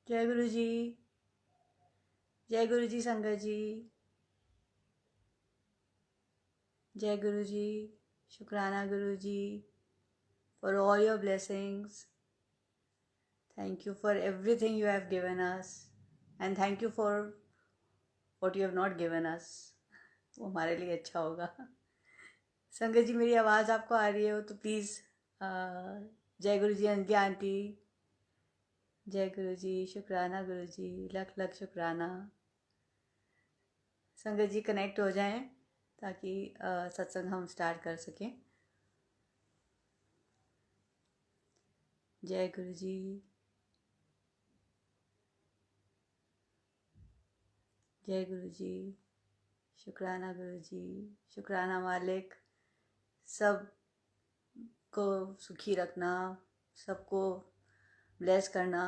जय गुरु जी। जय गुरु जी संगत जी। जय गुरु जी। शुक्राना Guru ji for all your blessings. Thank you for everything you have given us and thank you for what you have not given us. वो हमारे लिए अच्छा होगा। संगत जी, मेरी आवाज़ आपको आ रही है हो तो प्लीज़ जय गुरु जी अंजलि आंटी। जय गुरु जी। शुक्राना गुरु जी। लख लख शुक्राना। संगत जी कनेक्ट हो जाएं ताकि सत्संग हम स्टार्ट कर सकें। जय गुरु जी। जय गुरु जी। शुक्राना गुरु जी। शुक्राना मालिक, सब को सुखी रखना, सबको ब्लेस करना,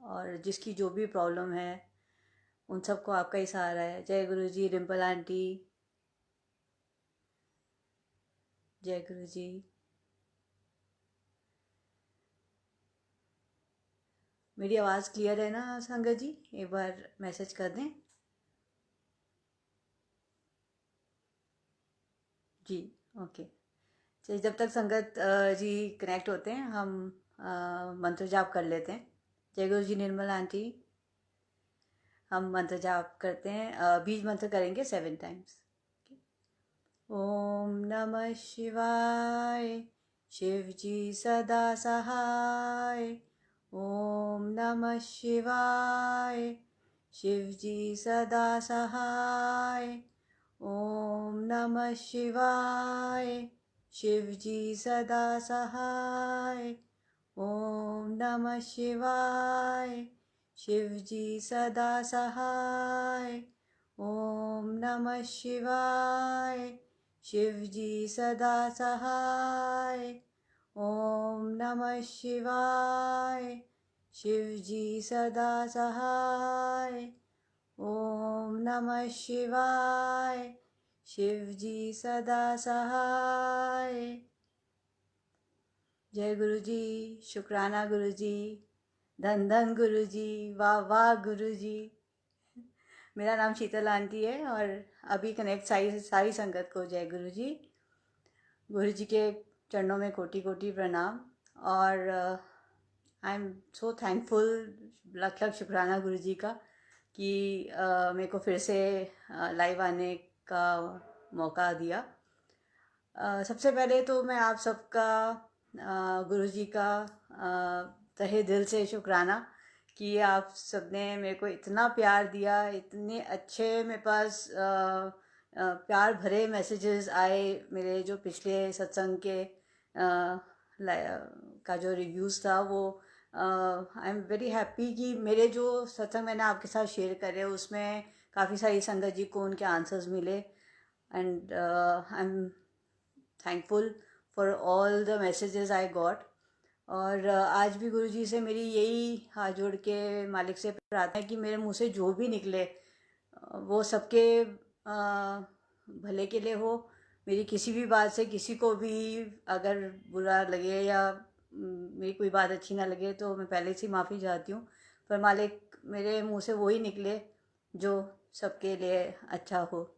और जिसकी जो भी प्रॉब्लम है उन सबको आपका ही सहारा है। जय गुरु जी। रिम्पल आंटी। जय गुरु जी। मेरी आवाज़ क्लियर है ना संगत जी? एक बार मैसेज कर दें। जी, ओके। चलिए, जब तक संगत जी कनेक्ट होते हैं हम मंत्र जाप कर लेते हैं। जय गुरु जी। निर्मल आंटी, हम मंत्र जाप करते हैं। बीज मंत्र करेंगे 7 टाइम्स। ओम नमः शिवाय। शिव जी सदा सहाय। ओम नमः शिवाय। शिव जी सदा सहाय। ओम नमः शिवाय। शिव जी सदा सहाय। ओम नमः शिवाय। शिव जी सदा सहाय। ओम नमः शिवाय। शिव जी सदा सहाय। ओम नमः शिवाय। शिव जी सदा सहाय। ओम नमः शिवाय। शिव जी सदा सहाय। जय गुरु जी। शुक्राना गुरु जी। धन धन गुरु जी। वाह वाह गुरु जी। मेरा नाम शीतल आंटी है और अभी कनेक्ट सारी सारी संगत को जय गुरु जी। गुरु जी के चरणों में कोटि कोटि प्रणाम। और आई एम सो थैंकफुल, लख लख शुक्राना गुरु जी का कि मेरे को फिर से लाइव आने का मौका दिया। सबसे पहले तो मैं आप सबका गुरु जी का तहे दिल से शुक्राना कि आप सबने मेरे को इतना प्यार दिया, इतने अच्छे मेरे पास प्यार भरे मैसेजेस आए। मेरे जो पिछले सत्संग के का जो रिव्यूज़ था वो आई एम वेरी हैप्पी कि मेरे जो सत्संग मैंने आपके साथ शेयर करे उसमें काफ़ी सारी संगत जी को उनके आंसर्स मिले। And I am thankful for all the messages I got. और आज भी गुरु जी से मेरी यही हाथ जोड़ के मालिक से प्रार्थना है कि मेरे मुंह से जो भी निकले वो सबके भले के लिए हो। मेरी किसी भी बात से किसी को भी अगर बुरा लगे या मेरी कोई बात अच्छी ना लगे तो मैं पहले से माफ़ी चाहती हूँ। पर मालिक मेरे मुंह से वो ही निकले जो सबके लिए अच्छा हो।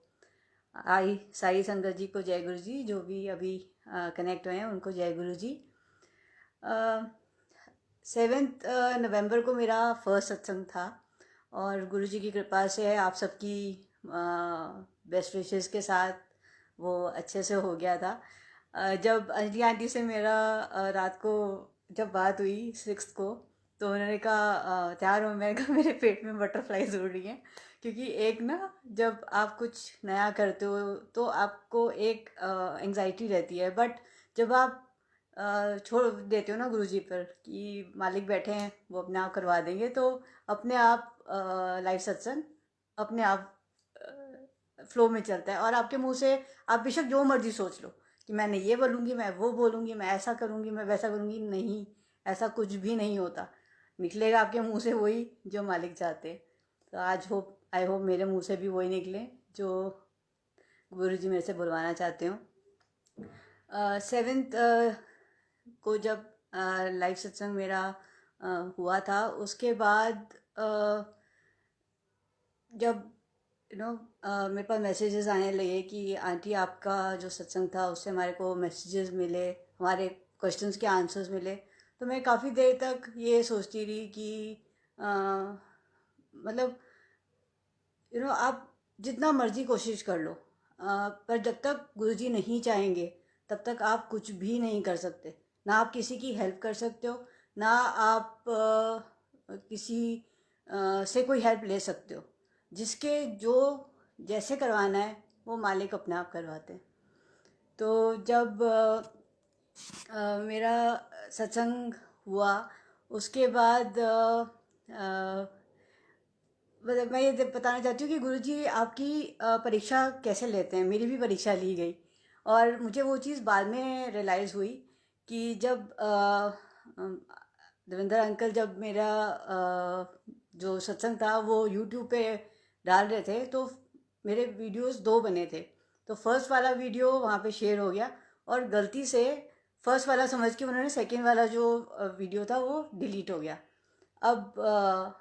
आई सारी संगत जी को जय गुरु जी। जो भी अभी कनेक्ट हुए हैं उनको जय गुरु जी। 7 नवंबर को मेरा फर्स्ट सत्संग था और गुरु जी की कृपा से आप सबकी बेस्ट विशेस के साथ वो अच्छे से हो गया था। जब अंजलि आंटी से मेरा रात को जब बात हुई 6 को तो उन्होंने कहा तैयार हो। मैं कहा मेरे पेट में बटरफ्लाइज उड़ रही हैं, क्योंकि एक ना जब आप कुछ नया करते हो तो आपको एक एंग्जाइटी रहती है, बट जब आप छोड़ देते हो ना गुरु जी पर कि मालिक बैठे हैं वो अपने आप करवा देंगे, तो अपने आप लाइव सत्संग अपने आप फ्लो में चलता है। और आपके मुंह से आप बेशक जो मर्जी सोच लो कि मैंने ये बोलूँगी, मैं वो बोलूँगी, मैं ऐसा करूँगी, मैं वैसा करूँगी, नहीं, ऐसा कुछ भी नहीं होता। निकलेगा आपके मुंह से वही जो मालिक चाहते। तो आज होप आई होप मेरे मुंह से भी वही निकले जो गुरु जी मेरे से बुलवाना चाहते हो। 7th को जब लाइव सत्संग मेरा हुआ था। उसके बाद जब मेरे पास मैसेजेस आने लगे कि आंटी आपका जो सत्संग था उससे हमारे को मैसेजेस मिले, हमारे क्वेश्चंस के आंसर्स मिले। तो मैं काफ़ी देर तक ये सोचती रही कि अ, मतलब आप जितना मर्जी कोशिश कर लो, पर जब तक गुरुजी नहीं चाहेंगे तब तक आप कुछ भी नहीं कर सकते। ना आप किसी की हेल्प कर सकते हो, ना आप किसी से कोई हेल्प ले सकते हो। जिसके जो जैसे करवाना है वो मालिक अपने आप करवाते हैं। तो जब मेरा सत्संग हुआ उसके बाद मतलब मैं ये बताना चाहती हूँ कि गुरुजी आपकी परीक्षा कैसे लेते हैं। मेरी भी परीक्षा ली गई और मुझे वो चीज़ बाद में रियलाइज़ हुई कि जब देवेंद्र अंकल जब मेरा जो सत्संग था वो यूट्यूब पे डाल रहे थे तो मेरे वीडियोस 2 बने थे। तो फर्स्ट वाला वीडियो वहाँ पे शेयर हो गया और गलती से फर्स्ट वाला समझ के उन्होंने सेकंड वाला जो वीडियो था वो डिलीट हो गया। अब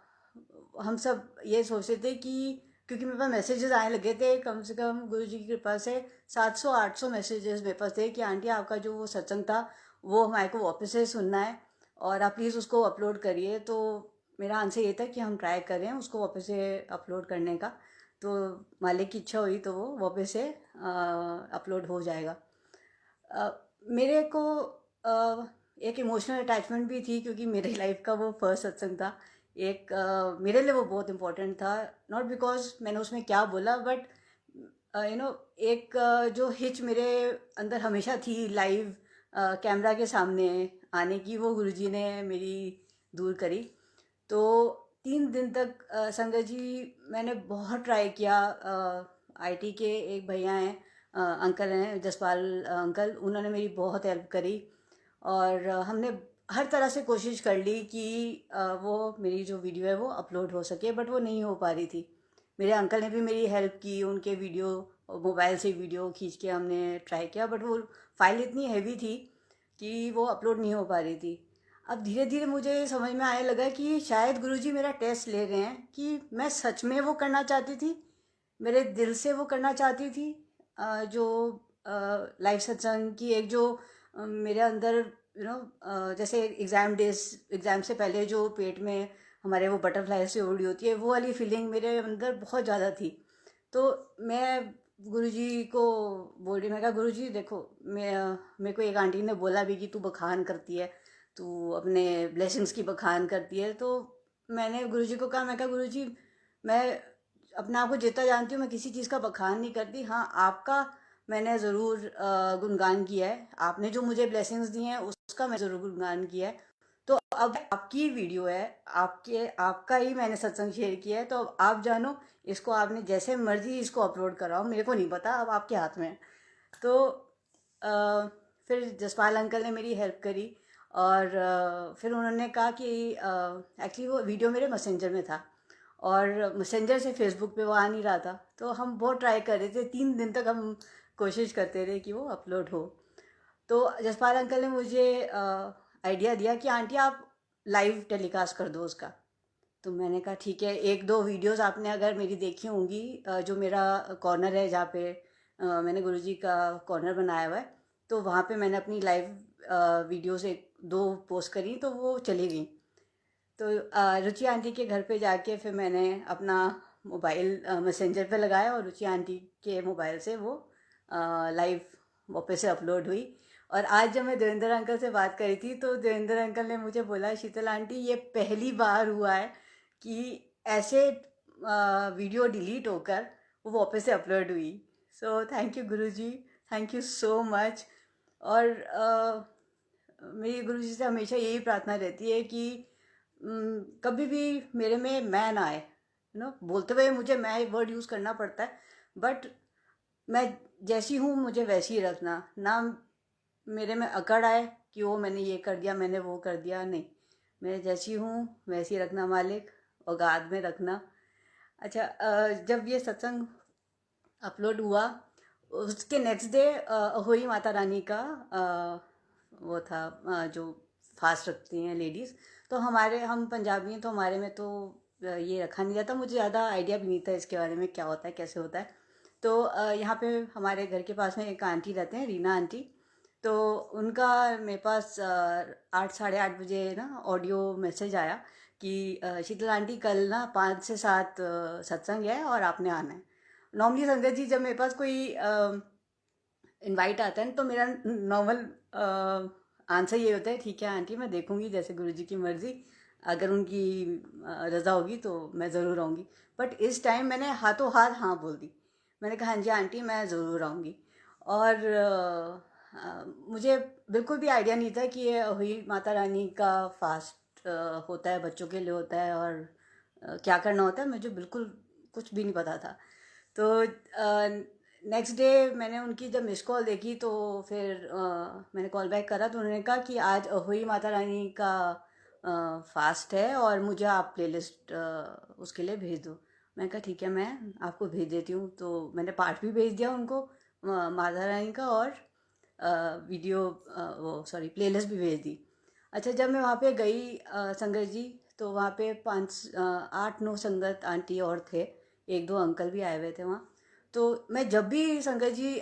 हम सब ये सोचते थे कि क्योंकि मेरे पास मैसेजेस आने लगे थे, कम से कम गुरु जी की कृपा से 700-800 मैसेजेस मेरे पास थे कि आंटी आपका जो वो सत्संग था वो हमारे को वापस से सुनना है और आप प्लीज़ उसको अपलोड करिए। तो मेरा आंसर ये था कि हम ट्राई करें उसको वापस से अपलोड करने का। तो मालिक की इच्छा हुई तो वो वापस से अपलोड हो जाएगा। अ, मेरे को एक इमोशनल अटैचमेंट भी थी क्योंकि मेरे लाइफ का वो फर्स्ट सत्संग था। एक मेरे लिए वो बहुत इम्पोर्टेंट था, नॉट बिकॉज मैंने उसमें क्या बोला बट एक जो हिच मेरे अंदर हमेशा थी लाइव कैमरा के सामने आने की, वो गुरुजी ने मेरी दूर करी। तो 3 दिन तक संगत जी मैंने बहुत ट्राई किया। आईटी के एक भैया हैं, अंकल हैं जसपाल अंकल, उन्होंने मेरी बहुत हेल्प करी और हमने हर तरह से कोशिश कर ली कि वो मेरी जो वीडियो है वो अपलोड हो सके, बट वो नहीं हो पा रही थी। मेरे अंकल ने भी मेरी हेल्प की, उनके वीडियो मोबाइल से वीडियो खींच के हमने ट्राई किया, बट वो फाइल इतनी हैवी थी कि वो अपलोड नहीं हो पा रही थी। अब धीरे धीरे मुझे समझ में आने लगा कि शायद गुरुजी मेरा टेस्ट ले रहे हैं कि मैं सच में वो करना चाहती थी, मेरे दिल से वो करना चाहती थी। जो लाइव सत्संग की एक जो मेरे अंदर जैसे एग्ज़ाम से पहले जो पेट में हमारे वो बटरफ्लाई से उड़ी होती है, वो वाली फीलिंग मेरे अंदर बहुत ज़्यादा थी। तो मैं गुरुजी को बोल रही, मैं कहा गुरुजी देखो, मेरे को एक आंटी ने बोला भी कि तू बखान करती है, तू अपने ब्लेसिंग्स की बखान करती है। तो मैंने गुरुजी को कहा, मैं कहा गुरुजी मैं अपने आप को जितना जानती हूँ, मैं किसी चीज़ का बखान नहीं करती। हाँ, आपका मैंने ज़रूर गुणगान किया है, आपने जो मुझे ब्लेसिंग्स दी हैं उसका मैं ज़रूर गुणगान किया है। तो अब आपकी वीडियो है, आपका ही मैंने सत्संग शेयर किया है, तो अब आप जानो, इसको आपने जैसे मर्जी इसको अपलोड कराओ, मेरे को नहीं पता, अब आपके हाथ में है। तो फिर जसपाल अंकल ने मेरी हेल्प करी और फिर उन्होंने कहा कि एक्चुअली वो वीडियो मेरे मैसेंजर में था और मैसेंजर से फेसबुक पे वो आ नहीं रहा था। तो हम बहुत ट्राई कर रहे थे, 3 दिन तक हम कोशिश करते रहे कि वो अपलोड हो। तो जसपाल अंकल ने मुझे आइडिया दिया कि आंटी आप लाइव टेलीकास्ट कर दो उसका। तो मैंने कहा ठीक है। 1-2 वीडियोस आपने अगर मेरी देखी होंगी, जो मेरा कॉर्नर है जहाँ पे मैंने गुरुजी का कॉर्नर बनाया हुआ है, तो वहाँ पे मैंने अपनी लाइव वीडियोस 1-2 पोस्ट करी तो वो चली गई। तो रुचि आंटी के घर पे जाके फिर मैंने अपना मोबाइल मैसेंजर पे लगाया और रुचि आंटी के मोबाइल से वो लाइव वापस से अपलोड हुई। और आज जब मैं देवेंद्र अंकल से बात करी थी तो देवेंद्र अंकल ने मुझे बोला, शीतल आंटी ये पहली बार हुआ है कि ऐसे वीडियो डिलीट होकर वो वापस से अपलोड हुई। So thank you Guruji, thank you so much. और मेरी गुरुजी से हमेशा यही प्रार्थना रहती है कि कभी भी मेरे में मैं ना आए। बोलते हुए मुझे मैं वर्ड यूज़ करना पड़ता है, बट मैं जैसी हूँ मुझे वैसी ही रखना, ना मेरे में अकड़ आए कि वो मैंने ये कर दिया, मैंने वो कर दिया, नहीं। मैं जैसी हूँ वैसी रखना मालिक, औकात में रखना। अच्छा, जब ये सत्संग अपलोड हुआ उसके नेक्स्ट डे अहोई माता रानी का वो था, जो फास्ट रखती हैं लेडीज़, तो हम पंजाबी हैं, तो हमारे में तो ये रखा नहीं जाता। मुझे ज़्यादा आइडिया भी नहीं था इसके बारे में, क्या होता है कैसे होता है। तो यहाँ पे हमारे घर के पास में एक आंटी रहते हैं, रीना आंटी। तो उनका मेरे पास 8 साढ़े 8 बजे ना ऑडियो मैसेज आया कि शीतल आंटी कल ना 5 से 7 सत्संग है और आपने आना है। नॉर्मली संगत जी, जब मेरे पास कोई इनवाइट आता है ना, तो मेरा नॉर्मल आंसर ये होता है, ठीक है आंटी, मैं देखूंगी जैसे गुरुजी की मर्ज़ी, अगर उनकी रज़ा होगी तो मैं ज़रूर आऊँगी। बट इस टाइम मैंने हाथों हाथ हाँ बोल दी। मैंने कहा हाँ जी आंटी, मैं ज़रूर आऊँगी। और मुझे बिल्कुल भी आइडिया नहीं था कि ये हुई माता रानी का फास्ट होता है, बच्चों के लिए होता है, और क्या करना होता है, मुझे बिल्कुल कुछ भी नहीं पता था। तो नेक्स्ट डे मैंने उनकी जब मिस कॉल देखी, तो फिर मैंने कॉल बैक करा, तो उन्होंने कहा कि आज अहोई माता रानी का फास्ट है और मुझे आप प्लेलिस्ट उसके लिए भेज दो। मैंने कहा ठीक है, मैं आपको भेज देती हूँ। तो मैंने पाठ भी भेज दिया उनको, माता रानी का, और वीडियो वो सॉरी प्लेलिस्ट भी भेज दी। अच्छा, जब मैं वहाँ पे गई संगत जी, तो वहाँ पे 8 9 संगत आंटी और थे, 1 2 अंकल भी आए हुए थे वहाँ। तो मैं जब भी संगत जी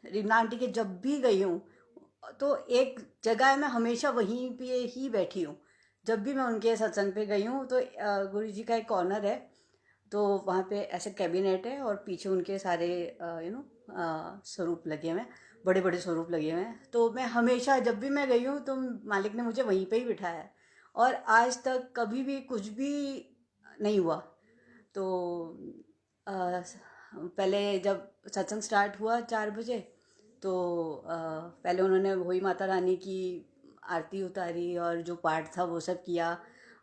रीना आंटी के जब भी गई हूँ, तो एक जगह है, मैं हमेशा वहीं पे ही बैठी हूँ। जब भी मैं उनके सत्संग पे गई हूँ, तो गुरु जी का एक कॉर्नर है, तो वहाँ पे ऐसे कैबिनेट है और पीछे उनके सारे स्वरूप लगे हुए हैं, बड़े बड़े स्वरूप लगे हुए हैं। तो मैं हमेशा जब भी मैं गई हूँ, तो मालिक ने मुझे वहीं पे ही बिठाया है, और आज तक कभी भी कुछ भी नहीं हुआ। तो अ, पहले जब सत्संग स्टार्ट हुआ 4 बजे, तो पहले उन्होंने वही माता रानी की आरती उतारी और जो पाठ था वो सब किया।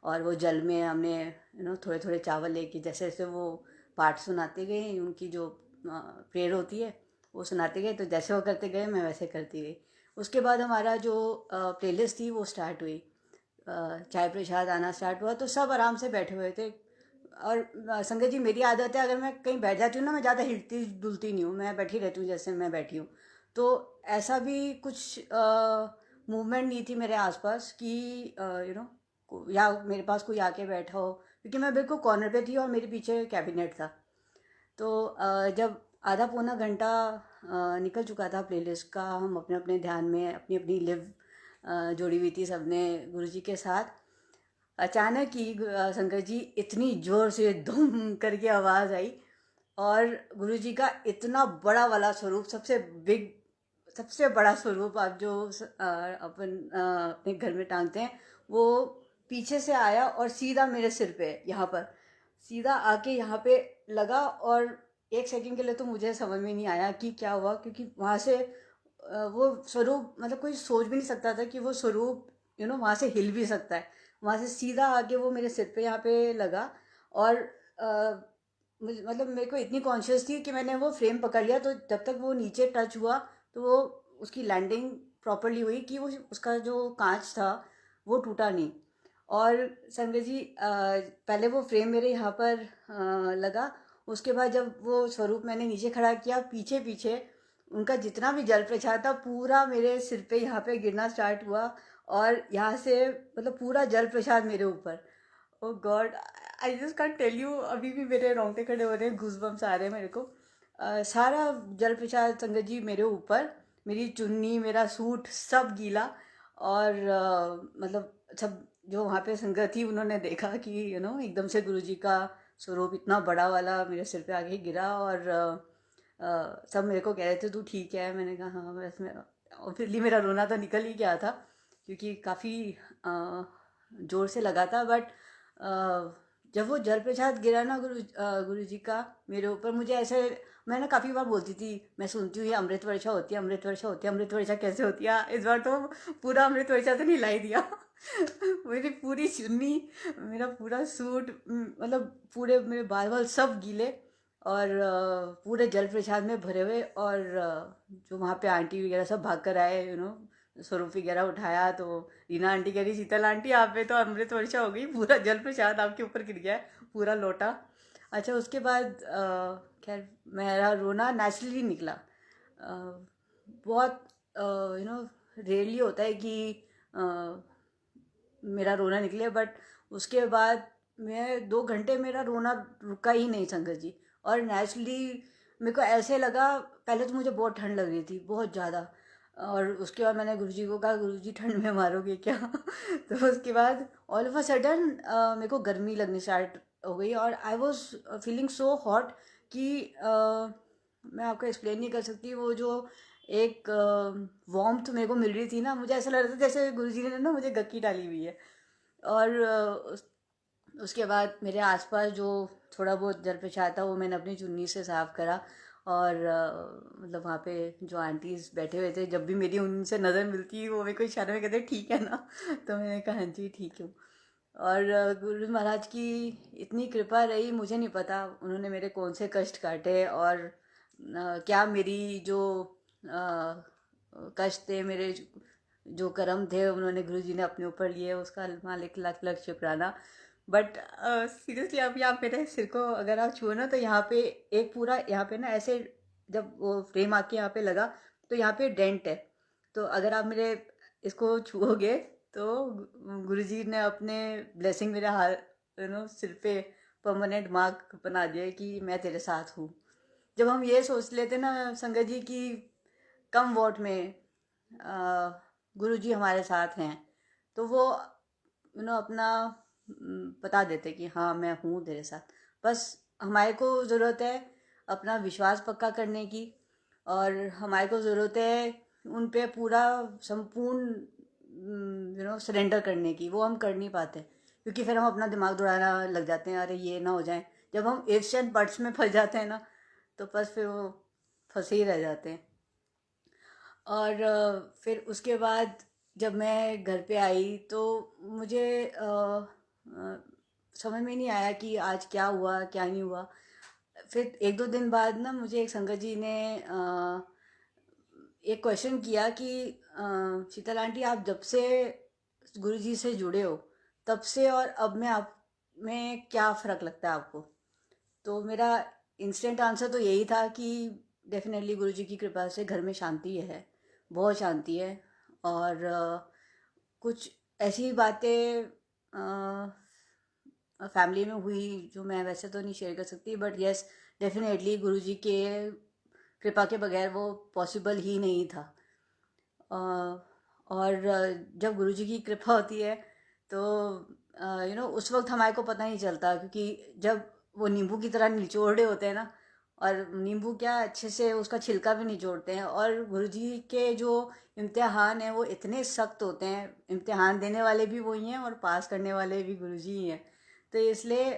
और वो जल में हमने थोड़े थोड़े चावल लेके, जैसे जैसे वो पाठ सुनाते गए, उनकी जो प्रेयर होती है वो सुनाते गए, तो जैसे वो करते गए मैं वैसे करती गई। उसके बाद हमारा जो प्लेलिस्ट थी वो स्टार्ट हुई, चाय प्रसाद आना स्टार्ट हुआ, तो सब आराम से बैठे हुए थे। और संगत जी, मेरी आदत है, अगर मैं कहीं बैठ जाती हूँ ना, मैं ज़्यादा हिलती डुलती नहीं हूँ, मैं बैठी रहती हूँ जैसे मैं बैठी हूँ। तो ऐसा भी कुछ मूवमेंट नहीं थी मेरे आसपास कि या मेरे पास कोई आके बैठा हो, क्योंकि मैं बिल्कुल कॉर्नर पे थी और मेरे पीछे कैबिनेट था। तो जब आधा पौना घंटा निकल चुका था प्लेलिस्ट का, हम अपने अपने ध्यान में अपनी अपनी लिव जोड़ी हुई थी सबने गुरुजी के साथ। अचानक ही शंकर जी इतनी जोर से धूम करके आवाज़ आई, और गुरुजी का इतना बड़ा वाला स्वरूप, सबसे बिग, सबसे बड़ा स्वरूप आप जो अपने घर में टांगते हैं, वो पीछे से आया और सीधा मेरे सिर पे, यहाँ पर सीधा आके यहाँ पे लगा। और 1 सेकंड के लिए तो मुझे समझ में नहीं आया कि क्या हुआ, क्योंकि वहाँ से वो स्वरूप, मतलब कोई सोच भी नहीं सकता था कि वो स्वरूप वहाँ से हिल भी सकता है। वहाँ से सीधा आके वो मेरे सिर पे यहाँ पे लगा। और मतलब मेरे को इतनी कॉन्शियस थी कि मैंने वो फ्रेम पकड़ लिया, तो जब तक वो नीचे टच हुआ, तो वो उसकी लैंडिंग प्रॉपरली हुई कि वो उसका जो कांच था वो टूटा नहीं। और संजय जी, पहले वो फ्रेम मेरे यहाँ पर लगा। उसके बाद जब वो स्वरूप मैंने नीचे खड़ा किया, पीछे पीछे उनका जितना भी जल प्रसाद था पूरा मेरे सिर पे यहाँ पे गिरना स्टार्ट हुआ, और यहाँ से मतलब पूरा जल प्रसाद मेरे ऊपर। Oh God, I just can't tell you, अभी भी मेरे रोंगटे खड़े हो रहे हैं, गूज़बम्स आ रहे हैं मेरे को। सारा जल प्रसाद संगत जी मेरे ऊपर, मेरी चुन्नी, मेरा सूट सब गीला। और मतलब सब जो वहाँ पे संगत थी, उन्होंने देखा कि एकदम से गुरुजी का स्वरूप इतना बड़ा वाला मेरे सिर पे आके गिरा। और सब मेरे को कह रहे थे तू ठीक है, मैंने कहा हाँ बस। मैं ऑब्वियसली मेरा रोना तो निकल ही गया था, क्योंकि काफ़ी ज़ोर से लगा था। बट जब वो जल प्रसाद गिरा ना गुरु जी का मेरे ऊपर, मुझे ऐसे, मैं ना काफ़ी बार बोलती थी, मैं सुनती हूँ ये अमृत वर्षा होती है, अमृत वर्षा होती है, अमृत वर्षा कैसे होती है। इस बार तो पूरा अमृत वर्षा तो नहीं लाई दिया। मेरी पूरी चुन्नी, मेरा पूरा सूट, मतलब पूरे मेरे बाल बाल सब गीले, और पूरे जल प्रसाद में भरे हुए। और जो वहाँ पे आंटी वगैरह सब भाग कर आए, स्वरूप वगैरह उठाया, तो रीना आंटी कह रही शीतल आंटी आप पे तो अमृत वर्षा हो गई, पूरा जल प्रसाद आपके ऊपर गिर गया है, पूरा लोटा। अच्छा, उसके बाद खैर मेरा रोना नेचुरली निकला। बहुत रेयरली होता है कि मेरा रोना निकले, बट उसके बाद मैं 2 घंटे मेरा रोना रुका ही नहीं संगत जी। और नेचुरली मेरे को ऐसे लगा, पहले तो मुझे बहुत ठंड लग रही थी, बहुत ज़्यादा। और उसके बाद मैंने गुरुजी को कहा, गुरुजी ठंड में मारोगे क्या? तो उसके बाद ऑल ऑफ अ सडन मेरे को गर्मी लगनी स्टार्ट हो गई, और I was feeling so hot कि मैं आपको एक्सप्लेन नहीं कर सकती। वो जो एक वार्मथ मेरे को मिल रही थी ना, मुझे ऐसा लग रहा था जैसे गुरुजी ने ना मुझे गक्की डाली हुई है। और उसके बाद मेरे आसपास जो थोड़ा बहुत जल पेशाब था वो मैंने अपनी चुन्नी से साफ़ करा। और मतलब वहाँ पे जो आंटीज़ बैठे हुए थे, जब भी मेरी उनसे नज़र मिलती वो मेरे को इशारे में कहते ठीक है ना? तो मैंने कहा हाँ जी ठीक हूँ। और गुरु महाराज की इतनी कृपा रही, मुझे नहीं पता उन्होंने मेरे कौन से कष्ट काटे, और क्या मेरी जो अ, कष्ट थे, मेरे जो कर्म थे, उन्होंने गुरु जी ने अपने ऊपर लिए, उसका मालिक लाख लाख शुक्राना। बट सीरियसली अभी आप मेरे सिर को अगर आप छुओ ना, तो यहाँ पे एक पूरा, यहाँ पे ना ऐसे जब वो फ्रेम आके यहाँ पे लगा तो यहाँ पे डेंट है। तो अगर आप मेरे इसको छुओगे तो गुरुजी ने अपने ब्लेसिंग मेरे हाथ सिर पे परमानेंट मार्क बना दिया कि मैं तेरे साथ हूँ। जब हम ये सोच लेते ना संगत जी कि कम वोट में गुरुजी हमारे साथ हैं, तो वो अपना बता देते कि हाँ मैं हूँ तेरे साथ। बस हमारे को ज़रूरत है अपना विश्वास पक्का करने की, और हमारे को ज़रूरत है उन पे पूरा संपूर्ण सरेंडर करने की। वो हम कर नहीं पाते, क्योंकि फिर हम अपना दिमाग दौड़ाना लग जाते हैं, अरे ये ना हो जाए। जब हम इफ्स एंड बट्स में फंस जाते हैं ना, तो बस फिर वो फंसे ही रह जाते हैं। और फिर उसके बाद जब मैं घर पे आई तो मुझे समझ में नहीं आया कि आज क्या हुआ क्या नहीं हुआ। फिर 1-2 दिन बाद ना मुझे एक संगत जी ने एक क्वेश्चन किया कि शीतल आंटी, आप जब से गुरु जी से जुड़े हो तब से और अब में आप में क्या फ़र्क लगता है आपको? तो मेरा इंस्टेंट आंसर तो यही था कि डेफिनेटली गुरु जी की कृपा से घर में शांति है, बहुत शांति है। और कुछ ऐसी बातें फैमिली में हुई जो मैं वैसे तो नहीं शेयर कर सकती, बट यस डेफिनेटली गुरु जी के कृपा के बगैर वो पॉसिबल ही नहीं था। और जब गुरु जी की कृपा होती है तो उस वक्त हमारे को पता नहीं चलता, क्योंकि जब वो नींबू की तरह निचोड़ रहे होते हैं ना, और नींबू क्या अच्छे से उसका छिलका भी निचोड़ते हैं, और गुरु जी के जो इम्तिहान हैं वो इतने सख्त होते हैं, इम्तिहान देने वाले भी वही हैं और पास करने वाले भी गुरु जी ही हैं। तो इसलिए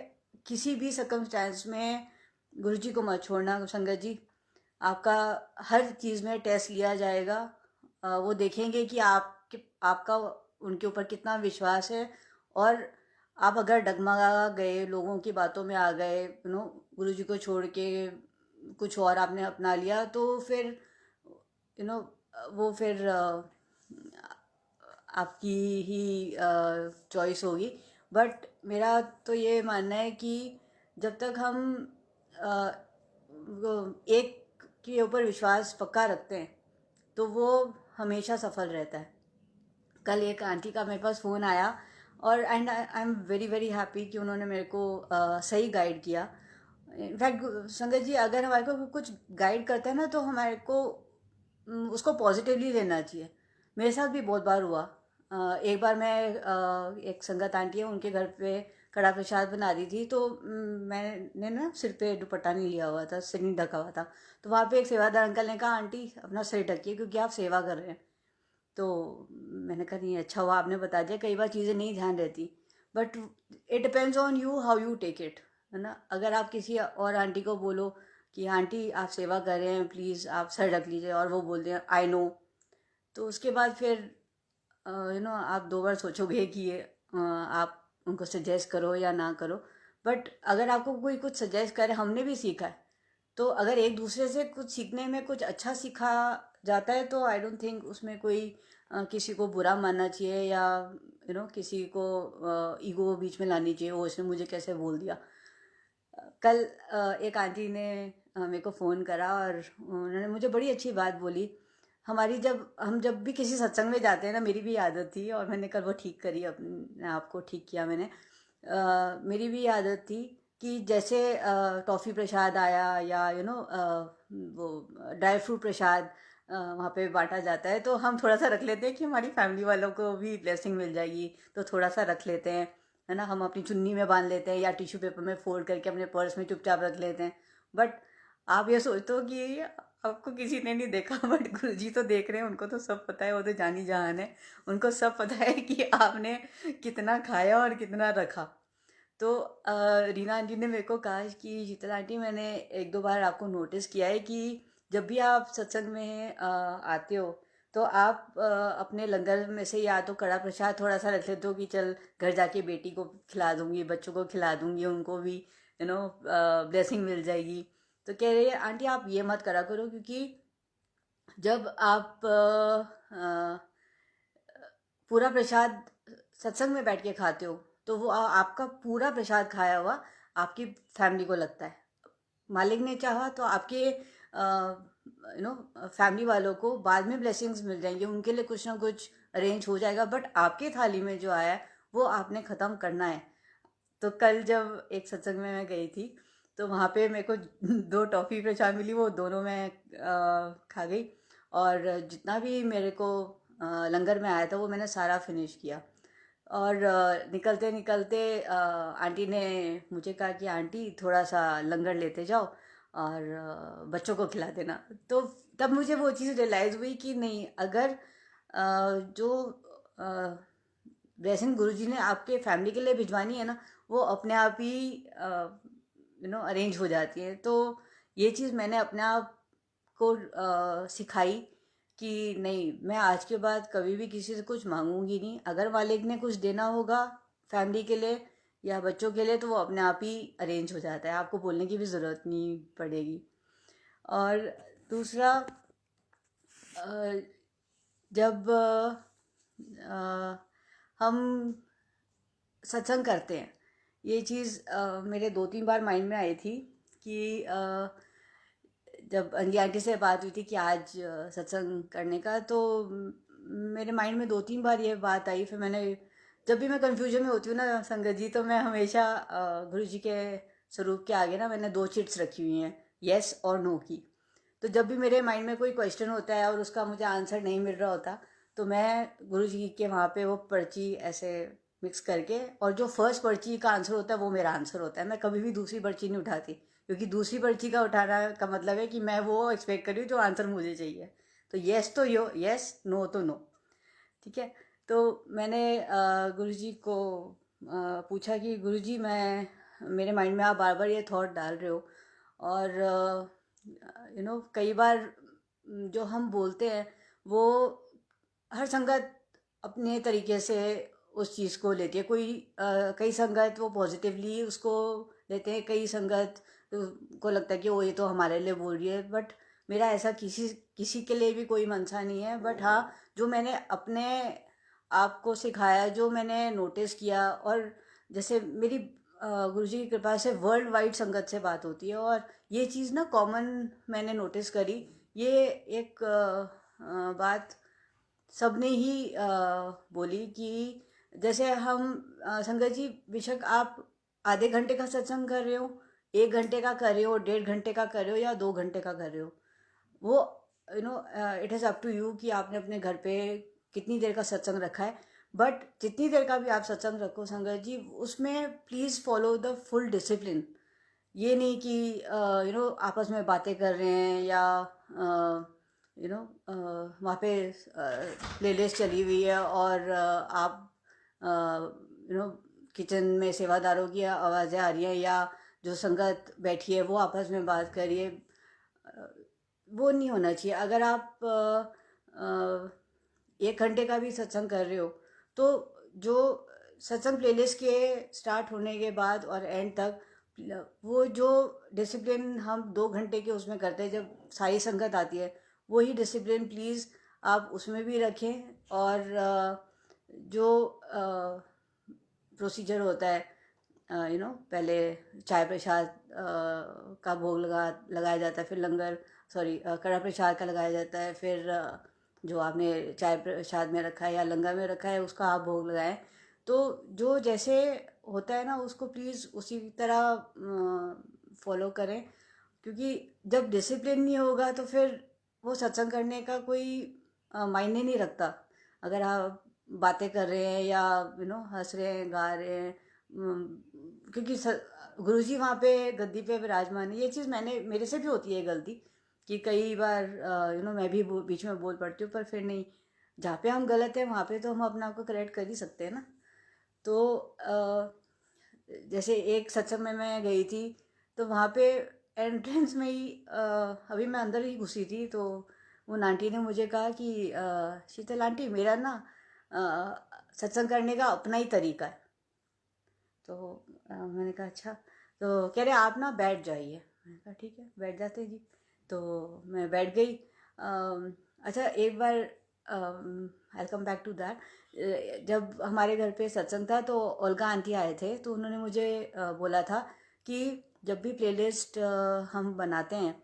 किसी भी सर्कमस्टांस में गुरु जी को मत छोड़ना संगत जी। आपका हर चीज़ में टेस्ट लिया जाएगा। वो देखेंगे कि आपका उनके ऊपर कितना विश्वास है। और आप अगर डगमगा गए, लोगों की बातों में आ गए, गुरु जी को छोड़ के कुछ और आपने अपना लिया, तो फिर वो फिर आपकी ही चॉइस होगी। बट मेरा तो ये मानना है कि जब तक हम अ, एक के ऊपर विश्वास पक्का रखते हैं तो वो हमेशा सफल रहता है। कल एक आंटी का मेरे पास फ़ोन आया, और and I am very very happy कि उन्होंने मेरे को सही गाइड किया। इनफैक्ट संगत जी, अगर हमारे को कुछ गाइड करता है ना, तो हमारे को उसको पॉजिटिवली लेना चाहिए। मेरे साथ भी बहुत बार हुआ। एक बार मैं एक संगत आंटी है, उनके घर पे कड़ा प्रसाद बना रही थी, तो मैंने ना सिर पे दुपट्टा नहीं लिया हुआ था, सिर नहीं ढका हुआ था। तो वहाँ पे एक सेवादार अंकल ने कहा, आंटी अपना सिर ढकिए क्योंकि आप सेवा कर रहे हैं। तो मैंने कहा नहीं, अच्छा हुआ आपने बता दिया, कई बार चीज़ें नहीं ध्यान रहती। But it depends on you how you take it, है ना। अगर आप किसी और आंटी को बोलो कि आंटी आप सेवा कर रहे हैं, प्लीज़ आप सर ढक लीजिए, और वो बोल दें आई नो, तो उसके बाद फिर आप 2 बार सोचोगे कि ये आप उनको सजेस्ट करो या ना करो। बट अगर आपको कोई कुछ सजेस्ट करे, हमने भी सीखा है, तो अगर एक दूसरे से कुछ सीखने में कुछ अच्छा सीखा जाता है, तो आई डोंट थिंक उसमें कोई किसी को बुरा मानना चाहिए, या किसी को ईगो बीच में लानी चाहिए, वो इसने मुझे कैसे बोल दिया। कल एक आंटी ने मेरे को फ़ोन करा और उन्होंने मुझे बड़ी अच्छी बात बोली। हमारी जब भी किसी सत्संग में जाते हैं ना, मेरी भी आदत थी और मैंने कल वो ठीक करी, अपने आप को ठीक किया मैंने। मेरी भी आदत थी कि जैसे टॉफ़ी प्रसाद आया या वो ड्राई फ्रूट प्रसाद वहाँ पे बांटा जाता है, तो हम थोड़ा सा रख लेते हैं कि हमारी फैमिली वालों को भी ब्लेसिंग मिल जाएगी, तो थोड़ा सा रख लेते हैं, है ना। हम अपनी चुन्नी में बांध लेते हैं या टिश्यू पेपर में फोल्ड करके अपने पर्स में चुपचाप रख लेते हैं। बट आप ये सोचते हो कि आपको किसी ने नहीं देखा, बट गुरुजी तो देख रहे हैं, उनको तो सब पता है, वो तो जानी जहान है। उनको सब पता है कि आपने कितना खाया और कितना रखा। तो रीना आंटी ने मेरे को कहा कि शीतल आंटी, मैंने एक दो बार आपको नोटिस किया है कि जब भी आप सत्संग में आते हो, तो आप अपने लंगर में से या तो कड़ा प्रसाद थोड़ा सा रख लेते हो कि चल घर जाके बेटी को खिला दूंगी, बच्चों को खिला दूंगी, उनको भी ब्लेसिंग मिल जाएगी। तो कह रही है आंटी आप ये मत करा करो, क्योंकि जब आप पूरा प्रसाद सत्संग में बैठ के खाते हो, तो वो आपका पूरा प्रसाद खाया हुआ आपकी फैमिली को लगता है। मालिक ने चाहा तो आपके फैमिली वालों को बाद में ब्लेसिंग्स मिल जाएंगे, उनके लिए कुछ ना कुछ अरेंज हो जाएगा, बट आपके थाली में जो आया है वो आपने ख़त्म करना है। तो कल जब एक सत्संग में मैं गई थी, तो वहाँ पे मेरे को दो टॉफ़ी प्रसाद मिली, वो दोनों मैं खा गई। और जितना भी मेरे को लंगर में आया था वो मैंने सारा फिनिश किया। और निकलते निकलते आंटी ने मुझे कहा कि आंटी थोड़ा सा लंगर लेते जाओ और बच्चों को खिला देना। तो तब मुझे वो चीज़ रियलाइज़ हुई कि नहीं, अगर जो ब्लेसिंग गुरुजी ने आपके फैमिली के लिए भिजवानी है ना, वो अपने आप ही अरेंज हो जाती है। तो ये चीज़ मैंने अपने आप को सिखाई कि नहीं, मैं आज के बाद कभी भी किसी से कुछ मांगूंगी नहीं। अगर मालिक ने कुछ देना होगा फैमिली के लिए या बच्चों के लिए, तो वो अपने आप ही अरेंज हो जाता है, आपको बोलने की भी ज़रूरत नहीं पड़ेगी। और दूसरा, जब हम सत्संग करते हैं, ये चीज़ मेरे दो तीन बार माइंड में आई थी कि जब अंजी आंटी से बात हुई थी कि आज सत्संग करने का, तो मेरे माइंड में दो तीन बार ये बात आई। फिर मैंने, जब भी मैं कंफ्यूजन में होती हूँ ना संगत जी, तो मैं हमेशा गुरु जी के स्वरूप के आगे ना मैंने दो चिट्स रखी हुई हैं, येस और नो की। तो जब भी मेरे माइंड में कोई क्वेश्चन होता है और उसका मुझे आंसर नहीं मिल रहा होता, तो मैं गुरु जी के वहाँ पे वो पर्ची ऐसे मिक्स करके, और जो फर्स्ट पर्ची का आंसर होता है वो मेरा आंसर होता है। मैं कभी भी दूसरी पर्ची नहीं उठाती, क्योंकि दूसरी पर्ची का उठाना का मतलब है कि मैं वो एक्सपेक्ट कर रही हूँ जो आंसर मुझे चाहिए। तो येस तो येस, नो तो नो। ठीक है। तो मैंने गुरुजी को पूछा कि गुरुजी, मैं मेरे माइंड में आप बार बार ये थॉट डाल रहे हो, और कई बार जो हम बोलते हैं वो हर संगत अपने तरीके से उस चीज़ को लेती है। कई संगत वो पॉजिटिवली उसको लेते हैं, कई संगत को लगता है कि वो ये तो हमारे लिए बोल रही है। बट मेरा ऐसा किसी किसी के लिए भी कोई मनसा नहीं है। बट हाँ, जो मैंने अपने आप को सिखाया, जो मैंने नोटिस किया, और जैसे मेरी गुरुजी की कृपा से वर्ल्ड वाइड संगत से बात होती है, और ये चीज़ ना कॉमन मैंने नोटिस करी। ये एक बात सबने ही बोली कि जैसे हम संगत जी, बेशक आप आधे घंटे का सत्संग कर रहे हो, एक घंटे का कर रहे हो, डेढ़ घंटे का कर रहे हो, या दो घंटे का कर रहे हो, वो it is up to you कि आपने अपने घर पे कितनी देर का सत्संग रखा है। बट जितनी देर का भी आप सत्संग रखो संगत जी, उसमें please follow the full discipline. ये नहीं कि आपस में बातें कर रहे हैं, या वहाँ पे प्लेलिस्ट चली हुई है और आप किचन में सेवादारों की आवाज़ें आ रही हैं, या जो संगत बैठी है वो आपस में बात कर रही है। वो नहीं होना चाहिए। अगर आप एक घंटे का भी सत्संग कर रहे हो, तो जो सत्संग प्लेलिस्ट के स्टार्ट होने के बाद और एंड तक, वो जो डिसिप्लिन हम दो घंटे के उसमें करते हैं जब सारी संगत आती है, वही डिसिप्लिन प्लीज़ आप उसमें भी रखें। और जो प्रोसीजर होता है, पहले चाय प्रसाद का भोग लगाया जाता है, फिर लंगर सॉरी कड़ा प्रसाद का लगाया जाता है, फिर जो आपने चाय प्रसाद में रखा है या लंगर में रखा है उसका आप भोग लगाएं। तो जो जैसे होता है ना उसको प्लीज़ उसी तरह फॉलो करें, क्योंकि जब डिसिप्लिन नहीं होगा तो फिर वो सत्संग करने का कोई मायने नहीं रखता। अगर आप बातें कर रहे हैं या हंस रहे हैं, गा रहे हैं, क्योंकि गुरुजी वहाँ पे गद्दी पे विराजमान है। ये चीज़ मेरे से भी होती है गलती कि कई बार मैं भी बीच में बोल पड़ती हूँ, पर फिर नहीं, जहाँ पे हम गलत हैं वहाँ पे तो हम अपने आप को करेक्ट कर ही सकते हैं ना। तो जैसे एक सत्संग में मैं गई थी, तो वहाँ पे एंट्रेंस में ही अभी मैं अंदर ही घुसी थी, तो वो आंटी ने मुझे कहा कि शीतल आंटी, मेरा ना सत्संग करने का अपना ही तरीका है। तो मैंने कहा अच्छा। तो कह रहे आप ना बैठ जाइए। मैंने कहा ठीक है, बैठ जाते जी। तो मैं बैठ गई। अच्छा, एक बार आई कम बैक टू दैट, जब हमारे घर पे सत्संग था तो ओल्गा आंटी आए थे, तो उन्होंने मुझे बोला था कि जब भी प्लेलिस्ट हम बनाते हैं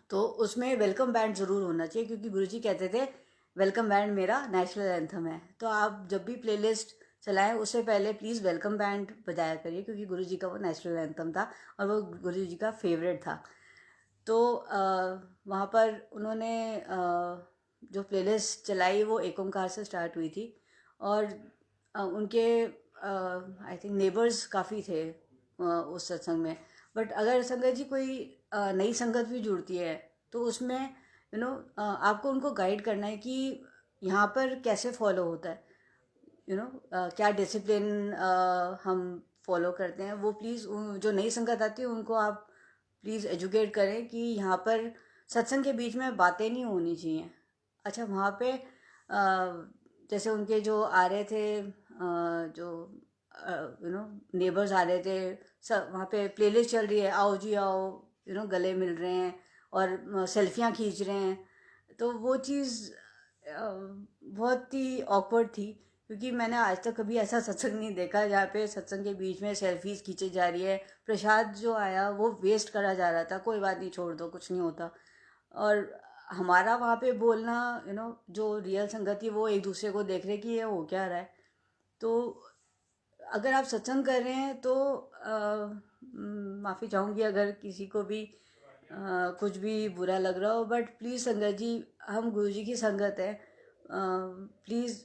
तो उसमें वेलकम बैंड ज़रूर होना चाहिए, क्योंकि गुरुजी कहते थे वेलकम बैंड मेरा नेशनल एंथम है। तो आप जब भी प्लेलिस्ट चलाएं उससे पहले प्लीज़ वेलकम बैंड बजाया करिए, क्योंकि गुरुजी का वो नेशनल एंथम था और वो गुरुजी का फेवरेट था। तो वहाँ पर उन्होंने जो प्लेलिस्ट चलाई वो एक ओंकार से स्टार्ट हुई थी, और उनके आई थिंक नेबर्स काफ़ी थे उस सत्संग में। बट अगर संगत जी कोई नई संगत भी जुड़ती है तो उसमें आपको उनको गाइड करना है कि यहाँ पर कैसे फॉलो होता है, क्या डिसिप्लिन हम फॉलो करते हैं, वो प्लीज़ जो नई संगत आती है उनको आप प्लीज़ एजुकेट करें कि यहाँ पर सत्संग के बीच में बातें नहीं होनी चाहिए। अच्छा, वहाँ पे जैसे उनके जो आ रहे थे जो नेबर्स आ रहे थे, सब वहाँ पे प्लेलिस्ट चल रही है, आओ जी आओ, गले मिल रहे हैं और सेल्फियाँ खींच रहे हैं। तो वो चीज़ बहुत ही ऑकवर्ड थी, क्योंकि मैंने आज तक कभी ऐसा सत्संग नहीं देखा जहाँ पे सत्संग के बीच में सेल्फीज खींची जा रही है। प्रसाद जो आया वो वेस्ट करा जा रहा था, कोई बात नहीं, छोड़ दो, कुछ नहीं होता। और हमारा वहाँ पे बोलना, जो रियल संगत थी वो एक दूसरे को देख रहे कि ये हो क्या रहा है। तो अगर आप सत्संग कर रहे हैं तो माफ़ी चाहूँगी अगर किसी को भी कुछ भी बुरा लग रहा हो, बट प्लीज़ संगत जी, हम गुरु जी की संगत है, प्लीज़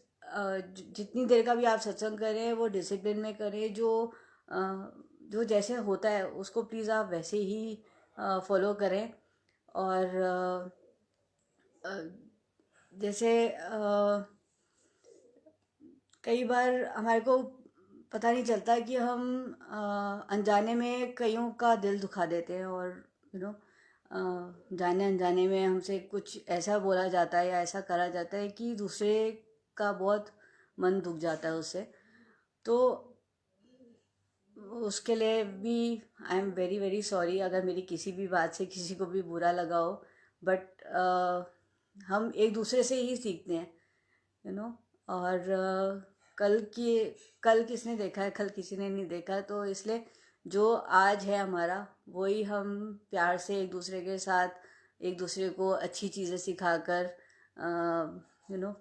जितनी देर का भी आप सत्संग करें वो डिसिप्लिन में करें, जो जैसे होता है उसको प्लीज़ आप वैसे ही फॉलो करें। और जैसे कई बार हमारे को पता नहीं चलता कि हम अनजाने में कईयों का दिल दुखा देते हैं, और यू नो जाने अनजाने में हमसे कुछ ऐसा बोला जाता है या ऐसा करा जाता है कि दूसरे का बहुत मन दुख जाता है उससे। तो उसके लिए भी I am very very sorry अगर मेरी किसी भी बात से किसी को भी बुरा लगा हो, बट हम एक दूसरे से ही सीखते हैं, और कल किसने देखा है, कल किसी ने नहीं देखा। तो इसलिए जो आज है हमारा वही हम प्यार से एक दूसरे के साथ एक दूसरे को अच्छी चीज़ें सिखाकर यू नो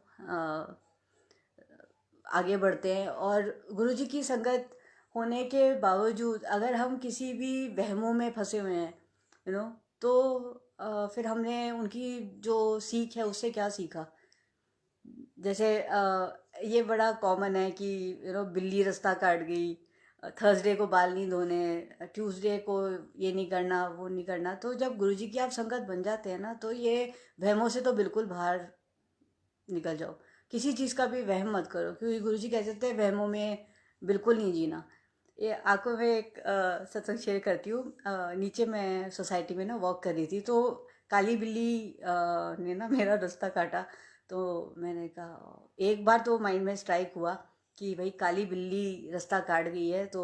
आगे बढ़ते हैं। और गुरुजी की संगत होने के बावजूद अगर हम किसी भी वहमों में फंसे हुए हैं, तो फिर हमने उनकी जो सीख है उससे क्या सीखा। जैसे ये बड़ा कॉमन है कि बिल्ली रास्ता काट गई, थर्सडे को बाल नहीं धोने, ट्यूसडे को ये नहीं करना वो नहीं करना। तो जब गुरुजी की आप संगत बन जाते हैं ना, तो ये वहमों से तो बिल्कुल बाहर निकल जाओ, किसी चीज़ का भी वहम मत करो, क्योंकि गुरुजी कहते थे वहमों में बिल्कुल नहीं जीना। ये आपको मैं एक सत्संग शेयर करती हूँ। नीचे मैं सोसाइटी में ना वॉक कर रही थी, तो काली बिल्ली ने ना मेरा रास्ता काटा। तो मैंने कहा, एक बार तो माइंड में स्ट्राइक हुआ कि भाई काली बिल्ली रास्ता काट गई है तो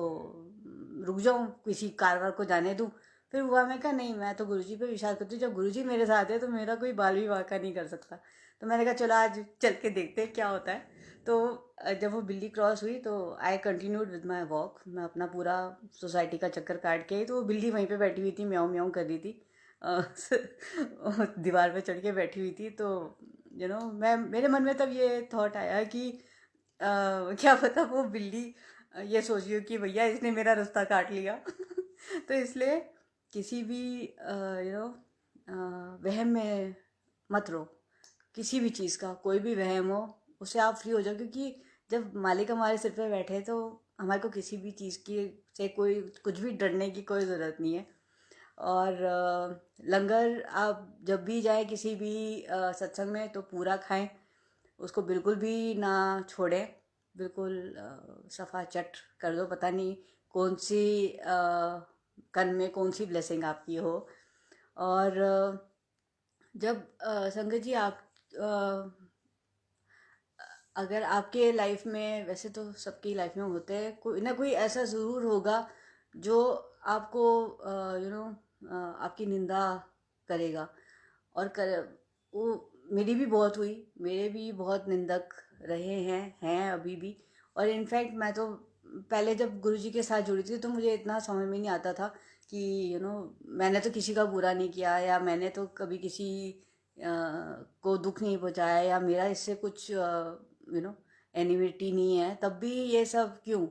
रुक जाऊँ, किसी कारवार को जाने दूँ। फिर हुआ, मैं कहा नहीं, मैं तो गुरुजी पे विश्वास करती हूँ, जब गुरुजी मेरे साथ है तो मेरा कोई बाल भी वाका नहीं कर सकता। तो मैंने कहा चलो आज चल के देखते हैं क्या होता है। तो जब वो बिल्ली क्रॉस हुई तो I continued with my walk, मैं अपना पूरा सोसाइटी का चक्कर काट के आई, तो वो बिल्ली वहीं पे बैठी हुई थी, म्याऊं म्याऊं कर रही थी। दीवार पे चढ़ के बैठी हुई थी। तो मैं मेरे मन में तब ये थॉट आया कि क्या पता वो बिल्ली ये सोच रही हो कि भैया इसने मेरा रास्ता काट लिया। तो इसलिए किसी भी वहम में मत रहो। किसी भी चीज़ का कोई भी वहम हो उससे आप फ्री हो जाओ, क्योंकि जब मालिक हमारे सिर पे बैठे तो हमारे को किसी भी चीज़ की से कोई कुछ भी डरने की कोई ज़रूरत नहीं है। और लंगर आप जब भी जाए किसी भी सत्संग में तो पूरा खाएं, उसको बिल्कुल भी ना छोड़ें। बिल्कुल सफ़ा चट कर दो, पता नहीं कौन सी कन में कौन सी ब्लेसिंग आपकी हो। और जब संगत जी आप अगर आपके लाइफ में, वैसे तो सबकी लाइफ में होते हैं, कोई ना कोई ऐसा ज़रूर होगा जो आपको आपकी निंदा करेगा। और वो मेरी भी बहुत हुई, मेरे भी बहुत निंदक रहे हैं अभी भी। और इनफैक्ट मैं तो पहले जब गुरुजी के साथ जुड़ी थी तो मुझे इतना समझ में नहीं आता था कि मैंने तो किसी का बुरा नहीं किया, या मैंने तो कभी किसी को दुख नहीं पहुंचाया, या मेरा इससे कुछ एनिमिटी नहीं है, तब भी ये सब क्यों।